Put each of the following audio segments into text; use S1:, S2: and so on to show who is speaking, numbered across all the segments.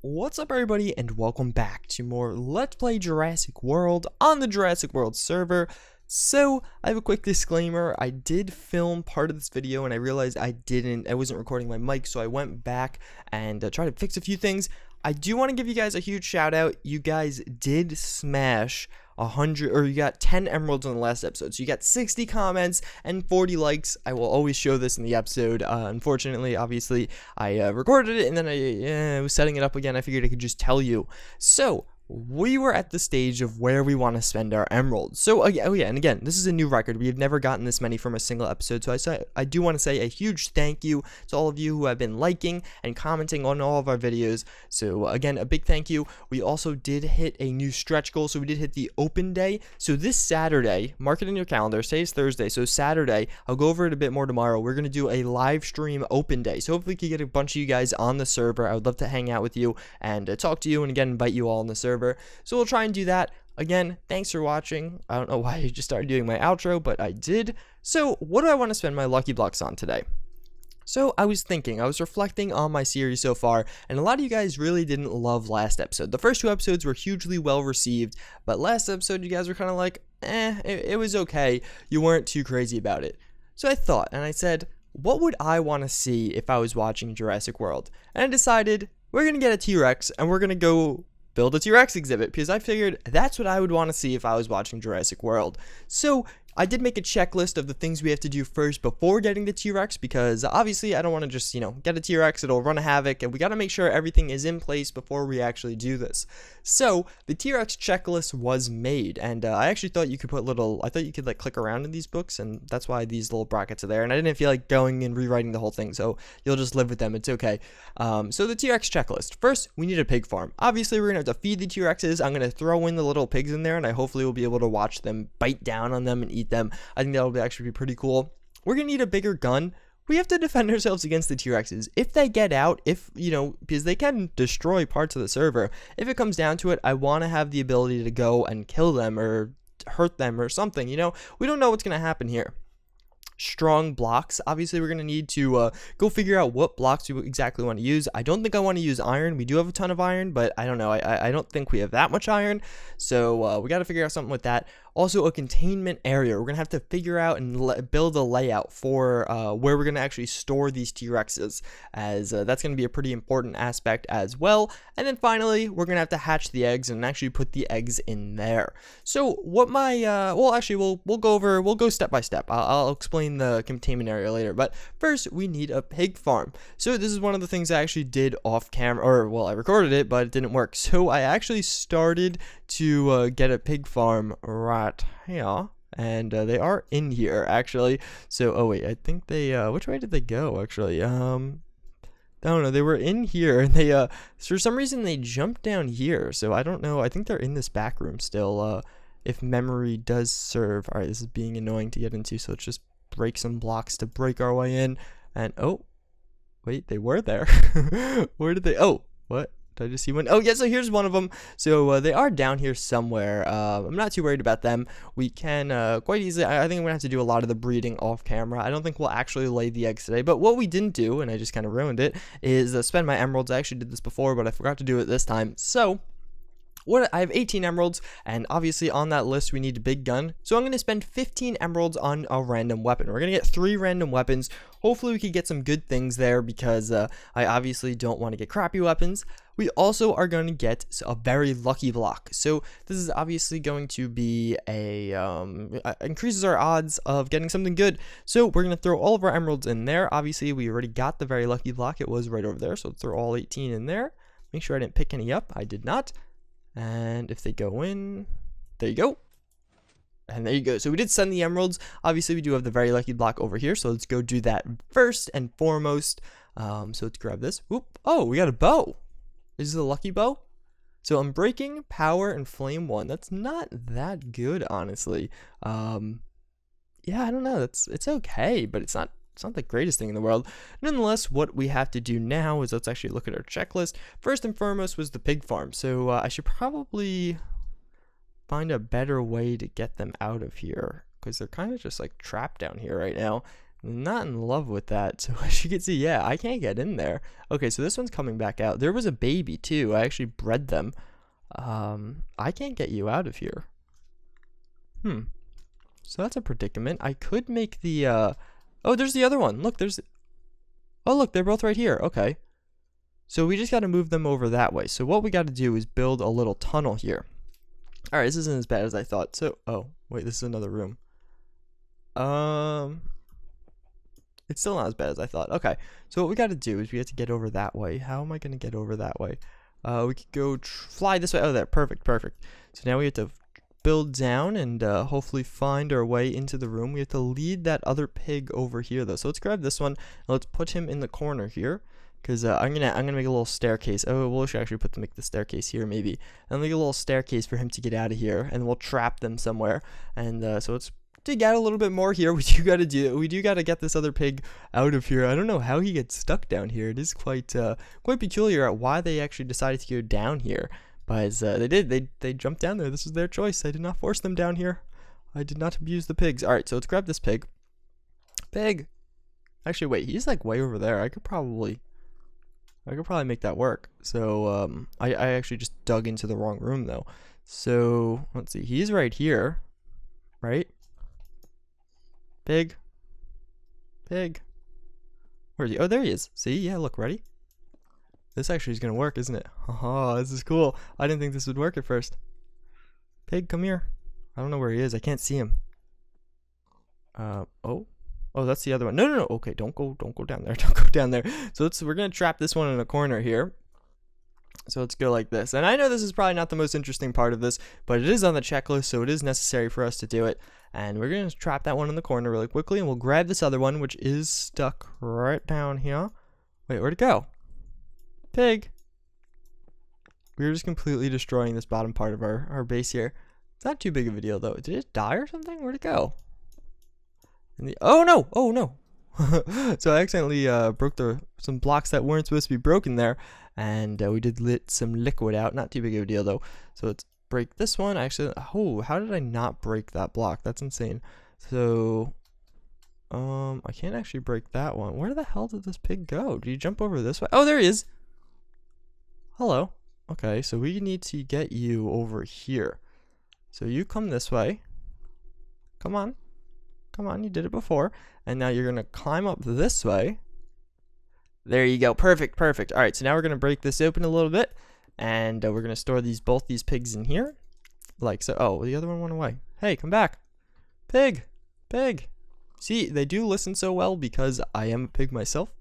S1: What's up everybody and welcome back to more Let's Play Jurassic World on the Jurassic World server. So, I have a quick disclaimer. I did film part of this video and I realized I wasn't recording my mic, so I went back and tried to fix a few things. I do want to give you guys a huge shout out. You guys did smash 100, or you got 10 emeralds on the last episode, so you got 60 comments and 40 likes. I will always show this in the episode. Unfortunately, obviously, I recorded it and then I was setting it up again. I figured I could just tell you. So we were at the stage of where we want to spend our emeralds. So and again, this is a new record. We have never gotten this many from a single episode. So I do want to say a huge thank you to all of you who have been liking and commenting on all of our videos. So again, a big thank you. We also did hit a new stretch goal. So we did hit the open day. So this Saturday, mark it in your calendar. Say it's Thursday. So Saturday, I'll go over it a bit more tomorrow. We're going to do a live stream open day. So hopefully we can get a bunch of you guys on the server. I would love to hang out with you and talk to you, and again, invite you all on the server. So we'll try and do that. Again, thanks for watching. I don't know why I just started doing my outro, but I did. So what do I want to spend my lucky blocks on today? So I was reflecting on my series so far, and a lot of you guys really didn't love last episode. The first two episodes were hugely well received, but last episode you guys were kind of like, it was okay. You weren't too crazy about it. So I thought, and I said, what would I want to see if I was watching Jurassic World? And I decided we're going to get a T-Rex, and we're going to go build a T-Rex exhibit, because I figured that's what I would want to see if I was watching Jurassic World. So I did make a checklist of the things we have to do first before getting the T-Rex, because obviously I don't want to just, get a T-Rex, it'll run havoc, and we got to make sure everything is in place before we actually do this. So the T-Rex checklist was made, and I actually thought you could like click around in these books, and that's why these little brackets are there, and I didn't feel like going and rewriting the whole thing, so you'll just live with them, it's okay. So the T-Rex checklist. First, we need a pig farm. Obviously, we're going to have to feed the T-Rexes. I'm going to throw in the little pigs in there, and I hopefully will be able to watch them bite down on them and eat them. I think that'll actually be pretty cool. We're gonna need a bigger gun. We have to defend ourselves against the T-Rexes. If they get out, because they can destroy parts of the server, if it comes down to it, I want to have the ability to go and kill them or hurt them or something. We don't know what's gonna happen here. Strong blocks. Obviously, we're going to need to go figure out what blocks we exactly want to use. I don't think I want to use iron. We do have a ton of iron, but I don't know. I don't think we have that much iron, so we got to figure out something with that. Also, a containment area. We're going to have to figure out and build a layout for where we're going to actually store these T-Rexes, as that's going to be a pretty important aspect as well. And then finally, we're going to have to hatch the eggs and actually put the eggs in there. So what we'll go step by step. I'll explain the containment area later, but first we need a pig farm. So this is one of the things I actually did off camera, I recorded it, but it didn't work. So I actually started to get a pig farm right here, and they are in here actually. So I think they which way did they go actually? I don't know, they were in here and they for some reason they jumped down here, so I don't know. I think they're in this back room still, if memory does serve. All right, this is being annoying to get into, so let's just break some blocks to break our way in. And wait, they were there. Where did they? What? Did I just see one? Oh yeah, so here's one of them. So they are down here somewhere. I'm not too worried about them. We can quite easily, I think I'm gonna have to do a lot of the breeding off camera. I don't think we'll actually lay the eggs today, but what we didn't do, and I just kind of ruined it, is spend my emeralds. I actually did this before, but I forgot to do it this time. So I have 18 emeralds, and obviously on that list we need a big gun. So I'm going to spend 15 emeralds on a random weapon. We're going to get 3 random weapons. Hopefully we can get some good things there, because I obviously don't want to get crappy weapons. We also are going to get a very lucky block. So this is obviously going to be increases our odds of getting something good. So we're going to throw all of our emeralds in there. Obviously we already got the very lucky block. It was right over there. So let's throw all 18 in there. Make sure I didn't pick any up. I did not. And if they go in, there you go. And there you go. So we did send the emeralds. Obviously, we do have the very lucky block over here. So let's go do that first and foremost. So let's grab this. Whoop. Oh, we got a bow. This is a lucky bow. So Unbreaking, Power, and Flame 1. That's not that good, honestly. Yeah, I don't know. It's okay, but it's not the greatest thing in the world. Nonetheless, what we have to do now is let's actually look at our checklist. First and foremost was the pig farm. So I should probably find a better way to get them out of here, because they're kind of just like trapped down here right now. not in love with that. So as you can see, yeah, I can't get in there. Okay, so this one's coming back out. There was a baby too. I actually bred them. I can't get you out of here. So that's a predicament. I could make the oh, there's the other one. Look, there's oh, look, they're both right here. Okay. So we just got to move them over that way. So what we got to do is build a little tunnel here. All right, this isn't as bad as I thought. So, oh, wait, this is another room. It's still not as bad as I thought. Okay, so what we got to do is we have to get over that way. How am I going to get over that way? We could go fly this way. Oh, there, perfect, perfect. So now we have to build down and hopefully find our way into the room. We have to lead that other pig over here, though. So let's grab this one and let's put him in the corner here. Because I'm gonna make a little staircase. Oh, we'll actually make the staircase here maybe, and make a little staircase for him to get out of here, and we'll trap them somewhere. And so let's dig out a little bit more here. We do gotta get this other pig out of here. I don't know how he gets stuck down here. It is quite peculiar at why they actually decided to go down here. But they jumped down there. This was their choice. I did not force them down here. I did not abuse the pigs. All right, so let's grab this pig. Actually, wait, he's like way over there. I could probably make that work. So I actually just dug into the wrong room though. So let's see, he's right here, right? Pig. Where is he? Oh, there he is. See, yeah, look, ready? This actually is gonna work, isn't it? Oh, this is cool. I didn't think this would work at first. Pig, come here. I don't know where he is. I can't see him. Oh, that's the other one. No. Okay, don't go down there. Don't go down there. So we're gonna trap this one in a corner here. So let's go like this. And I know this is probably not the most interesting part of this, but it is on the checklist, so it is necessary for us to do it. And we're gonna trap that one in the corner really quickly, and we'll grab this other one, which is stuck right down here. Wait, where'd it go? Pig. We're just completely destroying this bottom part of our base here. It's not too big of a deal though. Did it die or something? Where'd it go? Oh no! So I accidentally broke some blocks that weren't supposed to be broken there, and we did let some liquid out. Not too big of a deal though. So let's break this one. Actually, oh, how did I not break that block? That's insane. So I can't actually break that one. Where the hell did this pig go? Did he jump over this way? Oh, there he is. Hello. Okay, so we need to get you over here. So you come this way. Come on, you did it before. And now you're gonna climb up this way. There you go, perfect. All right, so now we're gonna break this open a little bit, and we're gonna store both these pigs in here, like so. Oh, the other one went away. Hey, come back, pig. See, they do listen so well because I am a pig myself,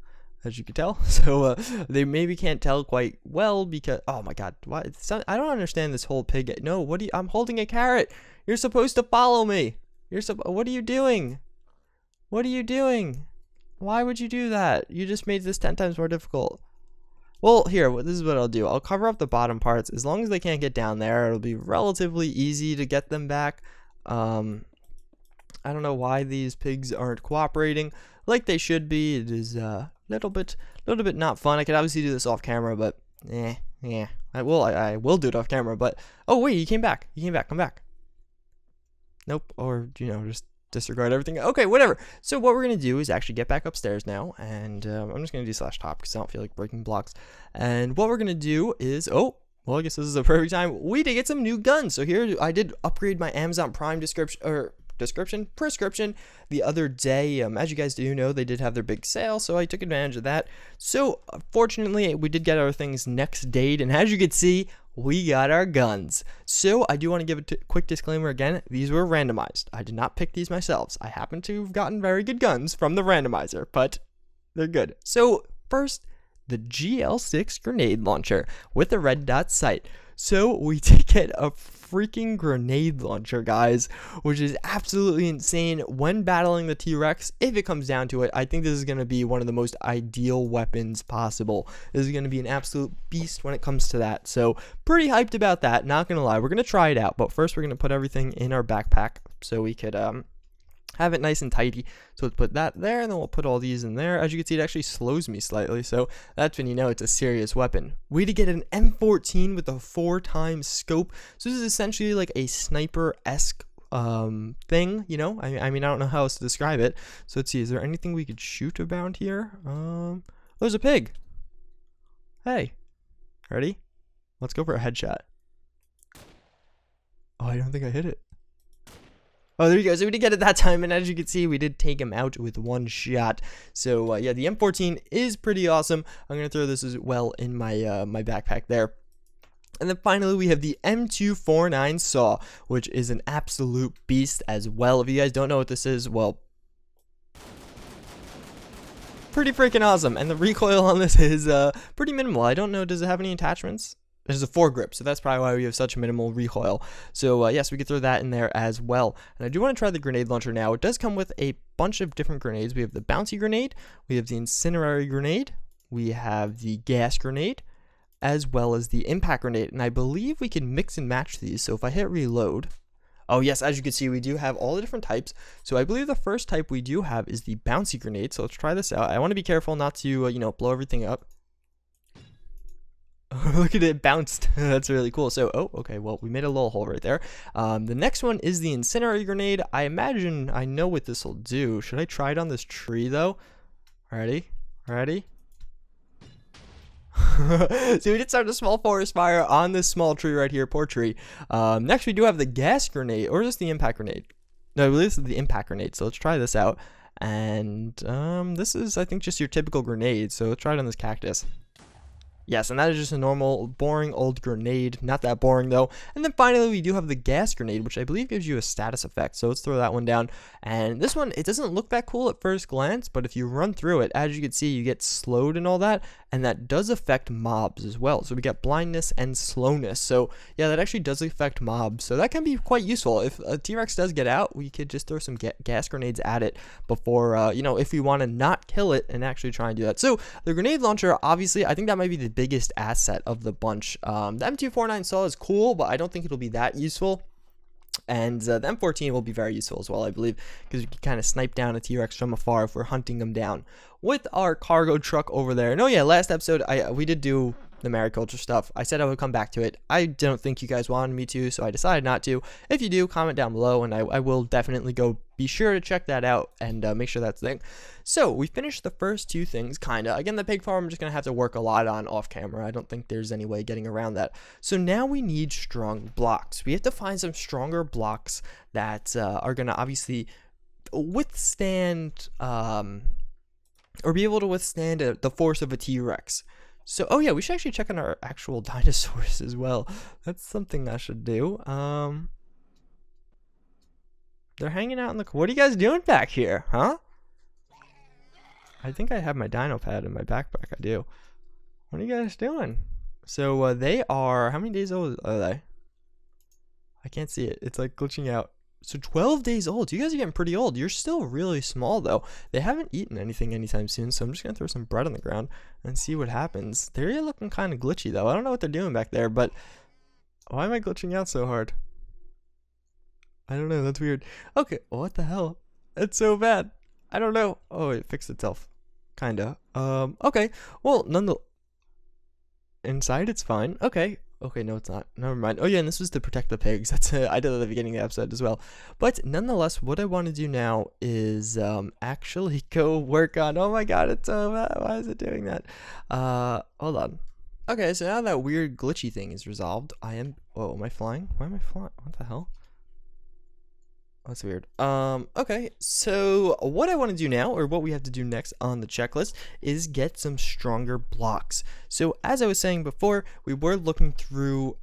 S1: as you can tell. So they maybe can't tell quite well because, oh my god, why? I don't understand this whole pig. No, I'm holding a carrot. You're supposed to follow me. What are you doing? Why would you do that? You just made this 10 times more difficult. Well, here, this is what I'll do. I'll cover up the bottom parts. As long as they can't get down there, it'll be relatively easy to get them back. I don't know why these pigs aren't cooperating like they should be. It is a little bit not fun. I could obviously do this off camera, but yeah. I will do it off camera, but oh wait, he came back. Come back. Nope, or just disregard everything. Okay, whatever. So what we're gonna do is actually get back upstairs now, and I'm just gonna do /top because I don't feel like breaking blocks. And what we're gonna do is, well, I guess this is a perfect time. We did get some new guns. So here I did upgrade my Amazon Prime prescription the other day. As you guys do know, they did have their big sale, so I took advantage of that. So fortunately, we did get our things next date, and as you can see, we got our guns. So I do want to give a quick disclaimer again. These were randomized. I did not pick these myself. I happen to have gotten very good guns from the randomizer, but they're good. So first, the GL6 grenade launcher with the red dot sight. So we did get a freaking grenade launcher, guys, which is absolutely insane when battling the T-Rex. If it comes down to it, I think this is going to be one of the most ideal weapons possible. This is going to be an absolute beast when it comes to that. So pretty hyped about that, not going to lie. We're going to try it out, but first we're going to put everything in our backpack so we could have it nice and tidy. So let's put that there, and then we'll put all these in there. As you can see, it actually slows me slightly, so that's when you know it's a serious weapon. We did get an M14 with a 4x scope. So this is essentially like a sniper-esque thing, you know. I mean, I don't know how else to describe it. So let's see, is there anything we could shoot around here? There's a pig. Hey, ready? Let's go for a headshot. Oh, I don't think I hit it. Oh, there you go. So we did get it that time, and as you can see, we did take him out with one shot. So yeah, the M14 is pretty awesome. I'm gonna throw this as well in my my backpack there. And then finally, we have the M249 saw, which is an absolute beast as well. If you guys don't know what this is, well, pretty freaking awesome. And the recoil on this is pretty minimal. I don't know, does it have any attachments? There's a foregrip, so that's probably why we have such minimal recoil. So yes, we could throw that in there as well. And I do want to try the grenade launcher now. It does come with a bunch of different grenades. We have the bouncy grenade, we have the incendiary grenade, we have the gas grenade, as well as the impact grenade. And I believe we can mix and match these. So if I hit reload, oh yes, as you can see, we do have all the different types. So I believe the first type we do have is the bouncy grenade. So let's try this out. I want to be careful not to, you know, blow everything up. Look at it, bounced. That's really cool. So, oh, okay, well, we made a little hole right there. The next one is the incendiary grenade. I imagine I know what this will do. Should I try it on this tree, though? Ready? Ready? So we did start a small forest fire on this small tree right here. Poor tree. Next, we do have the gas grenade, or is this the impact grenade? No, I believe this is the impact grenade. So let's try this out. And this is, I think, just your typical grenade. So let's try it on this cactus. Yes, and that is just a normal, boring old grenade. Not that boring, though. And then finally, we do have the gas grenade, which I believe gives you a status effect. So let's throw that one down. And this one, it doesn't look that cool at first glance, but if you run through it, as you can see, you get slowed and all that. And that does affect mobs as well. So we got blindness and slowness. So yeah, that actually does affect mobs. So that can be quite useful. If a T-Rex does get out, we could just throw some gas grenades at it before, you know, if we want to not kill it and actually try and do that. So the grenade launcher, obviously, I think that might be the biggest asset of the bunch. The M249 saw is cool, but I don't think it'll be that useful. And the M14 will be very useful as well, I believe, because we can kind of snipe down a T-Rex from afar if we're hunting them down with our cargo truck over there. And oh yeah, last episode we did do the mariculture stuff. I said I would come back to it. I don't think you guys wanted me to, so I decided not to. If you do, comment down below, and I will definitely go be sure to check that out and make sure that's the thing. So we finished the first two things, kinda. Again, the pig farm I'm just gonna have to work a lot on off camera. I don't think there's any way getting around that. So now we need strong blocks. We have to find some stronger blocks that are gonna obviously withstand or be able to withstand the force of a T-Rex. So, oh yeah, we should actually check on our actual dinosaurs as well. That's something I should do. They're hanging out in the... What are you guys doing back here, huh? I think I have my dino pad in my backpack. I do. What are you guys doing? So, they are... How many days old are they? I can't see it. It's like glitching out. So 12 days old. You guys are getting pretty old. You're still really small, though. They haven't eaten anything anytime soon, so I'm just going to throw some bread on the ground and see what happens. They're looking kind of glitchy, though. I don't know what they're doing back there, but why am I glitching out so hard? I don't know. That's weird. Okay. What the hell? It's so bad. I don't know. Oh, it fixed itself. Kinda. Okay. Well, nonetheless, inside it's fine. Okay. Okay, no, it's not. Never mind. Oh, yeah, and this was to protect the pigs. That's I did at the beginning of the episode as well. But nonetheless, what I want to do now is actually go work on... Oh, my God, it's so bad. Why is it doing that? Hold on. Okay, so now that weird glitchy thing is resolved, I am... Oh, am I flying? Why am I flying? What the hell? That's weird. Okay, so what I want to do now, or what we have to do next on the checklist, is get some stronger blocks. So as I was saying before, we were looking through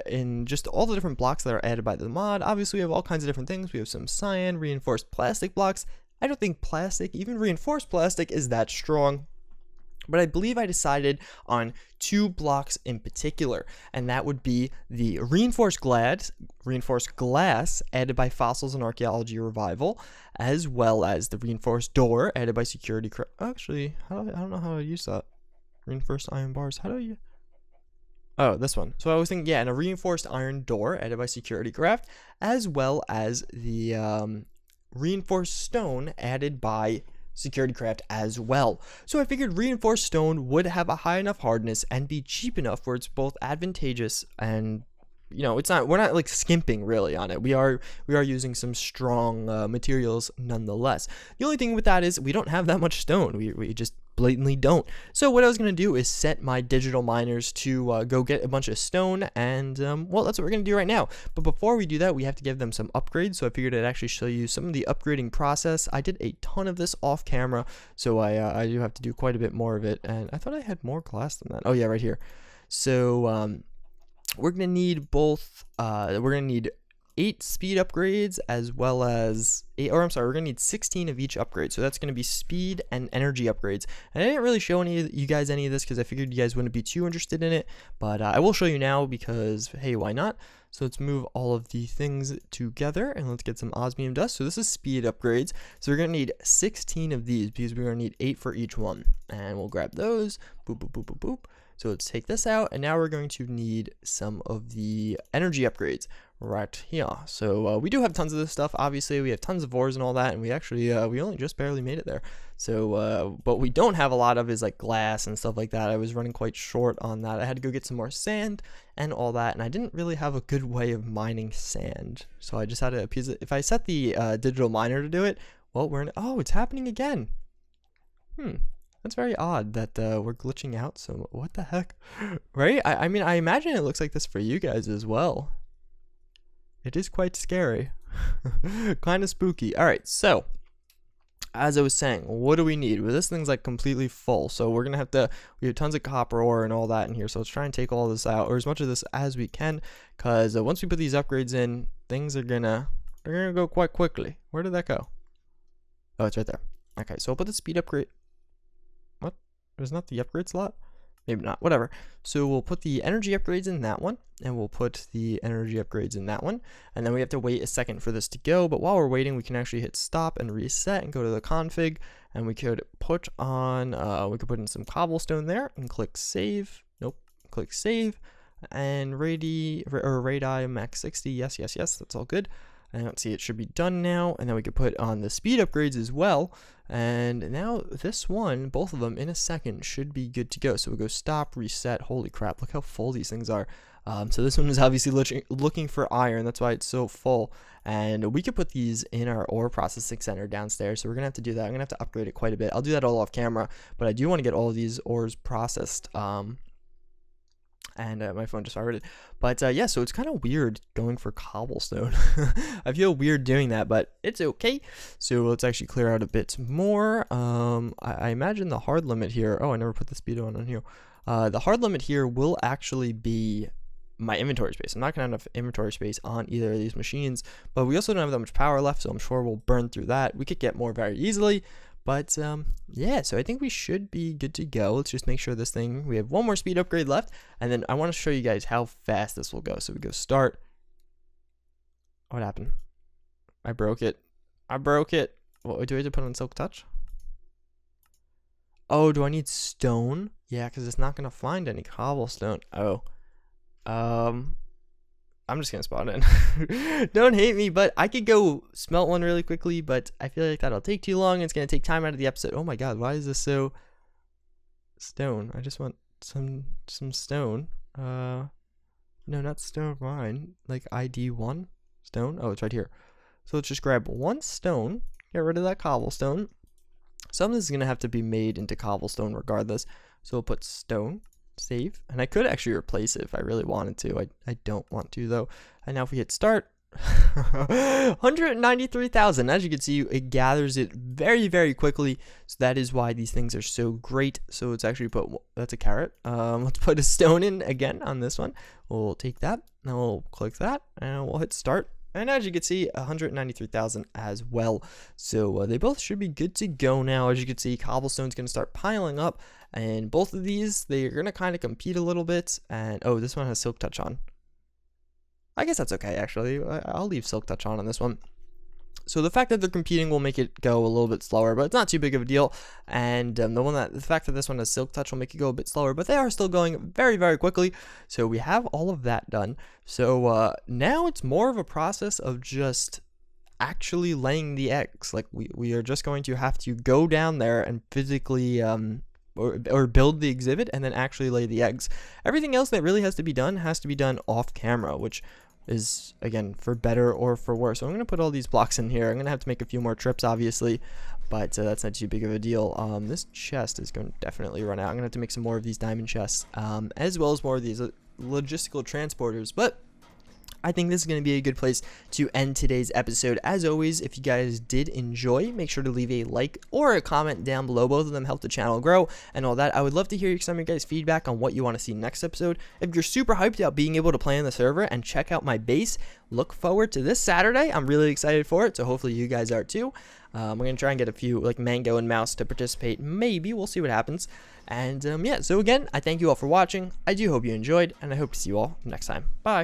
S1: in just all the different blocks that are added by the mod. Obviously, we have all kinds of different things. We have some cyan, reinforced plastic blocks. I don't think plastic, even reinforced plastic, is that strong. But I believe I decided on 2 blocks in particular, and that would be the reinforced glass added by Fossils and Archaeology Revival, as well as the reinforced door added by Security Craft. Actually, I don't know how I use that. Reinforced iron bars. How do you? Oh, this one. So I was thinking, yeah, and a reinforced iron door added by Security Craft, as well as the reinforced stone added by Security Craft as well. So I figured reinforced stone would have a high enough hardness and be cheap enough where it's both advantageous and you know, we're not like skimping really on it. We are using some strong materials nonetheless. The only thing with that is we don't have that much stone. We just blatantly don't. So what I was going to do is set my digital miners to go get a bunch of stone, and well, that's what we're going to do right now. But before we do that, we have to give them some upgrades. So I figured I'd actually show you some of the upgrading process. I did a ton of this off camera, so I do have to do quite a bit more of it, and I thought I had more glass than that. Oh yeah, right here. So we're going to need both, we're going to need 8 speed upgrades as well as we're going to need 16 of each upgrade. So that's going to be speed and energy upgrades. And I didn't really show you guys any of this because I figured you guys wouldn't be too interested in it, but I will show you now because, hey, why not? So let's move all of the things together and let's get some osmium dust. So this is speed upgrades. So we're going to need 16 of these because we're going to need 8 for each one. And we'll grab those. Boop, boop, boop, boop, boop. So let's take this out, and now we're going to need some of the energy upgrades right here. So we do have tons of this stuff. Obviously, we have tons of ores and all that, and we actually we only just barely made it there. So what we don't have a lot of is like glass and stuff like that. I was running quite short on that. I had to go get some more sand and all that, and I didn't really have a good way of mining sand. So I just had to appease it. If I set the digital miner to do it, well, oh, it's happening again. That's very odd that we're glitching out. So what the heck, right? I mean, I imagine it looks like this for you guys as well. It is quite scary, kind of spooky. All right, so as I was saying, what do we need? Well, this thing's like completely full, so we're gonna we have tons of copper ore and all that in here. So let's try and take all this out, or as much of this as we can, because once we put these upgrades in, things are they're gonna go quite quickly. Where did that go? Oh, it's right there. Okay, so I'll put the speed upgrade. There's not the upgrade slot? Maybe not, whatever. So we'll put the energy upgrades in that one, and we'll put the energy upgrades in that one, and then we have to wait a second for this to go. But while we're waiting, we can actually hit stop and reset and go to the config, and we could put on we could put in some cobblestone there and click save. Nope, click save, and radii max 60. Yes, that's all good. And let's see, it should be done now, and then we could put on the speed upgrades as well. And now this one, both of them in a second, should be good to go. So we'll go stop, reset. Holy crap, look how full these things are. So this one is obviously looking for iron. That's why it's so full. And we could put these in our ore processing center downstairs. So we're going to have to do that. I'm going to have to upgrade it quite a bit. I'll do that all off camera, but I do want to get all of these ores processed. And my phone just started. But yeah, so it's kind of weird going for cobblestone. I feel weird doing that, but it's okay. So let's actually clear out a bit more. I imagine the hard limit here. Oh, I never put the speed on here. The hard limit here will actually be my inventory space. I'm not gonna have enough inventory space on either of these machines, but we also don't have that much power left, so I'm sure we'll burn through that. We could get more very easily. But yeah, so I think we should be good to go. Let's just make sure this thing, we have one more speed upgrade left, and then I want to show you guys how fast this will go. So we go start. What happened? I broke it. What do I have to put on silk touch? Oh, do I need stone? Yeah, because it's not gonna find any cobblestone. Oh, I'm just gonna spawn in. Don't hate me, but I could go smelt one really quickly, but I feel like that'll take too long. It's gonna take time out of the episode. Oh my god, why is this so stone? I just want some stone. No, not stone mine. Like ID 1 stone. Oh, it's right here. So let's just grab one stone, get rid of that cobblestone. Some of this is gonna have to be made into cobblestone regardless. So we'll put stone. Save, and I could actually replace it if I really wanted to. I don't want to though. And now if we hit start, 193,000. As you can see, it gathers it very, very quickly. So that is why these things are so great. So let's actually put, that's a carrot. Let's put a stone in again on this one. We'll take that, now we'll click that, and we'll hit start. And as you can see, 193,000 as well. So they both should be good to go now. As you can see, cobblestone's going to start piling up. And both of these, they're going to kind of compete a little bit. And oh, this one has silk touch on. I guess that's okay, actually. I'll leave silk touch on this one. So the fact that they're competing will make it go a little bit slower, but it's not too big of a deal. And the fact that this one has silk touch will make it go a bit slower, but they are still going very, very quickly. So we have all of that done. So now it's more of a process of just actually laying the eggs. Like we are just going to have to go down there and physically or build the exhibit and then actually lay the eggs. Everything else that really has to be done off camera, which is, again, for better or for worse. So I'm going to put all these blocks in here. I'm going to have to make a few more trips, obviously, but that's not too big of a deal. This chest is going to definitely run out. I'm going to have to make some more of these diamond chests, as well as more of these logistical transporters, but I think this is going to be a good place to end today's episode. As always, if you guys did enjoy, make sure to leave a like or a comment down below. Both of them help the channel grow and all that. I would love to hear some of your guys' feedback on what you want to see next episode. If you're super hyped about being able to play on the server and check out my base, look forward to this Saturday. I'm really excited for it, so hopefully you guys are too. We're going to try and get a few, like Mango and Mouse, to participate. Maybe. We'll see what happens. And yeah, so again, I thank you all for watching. I do hope you enjoyed, and I hope to see you all next time. Bye.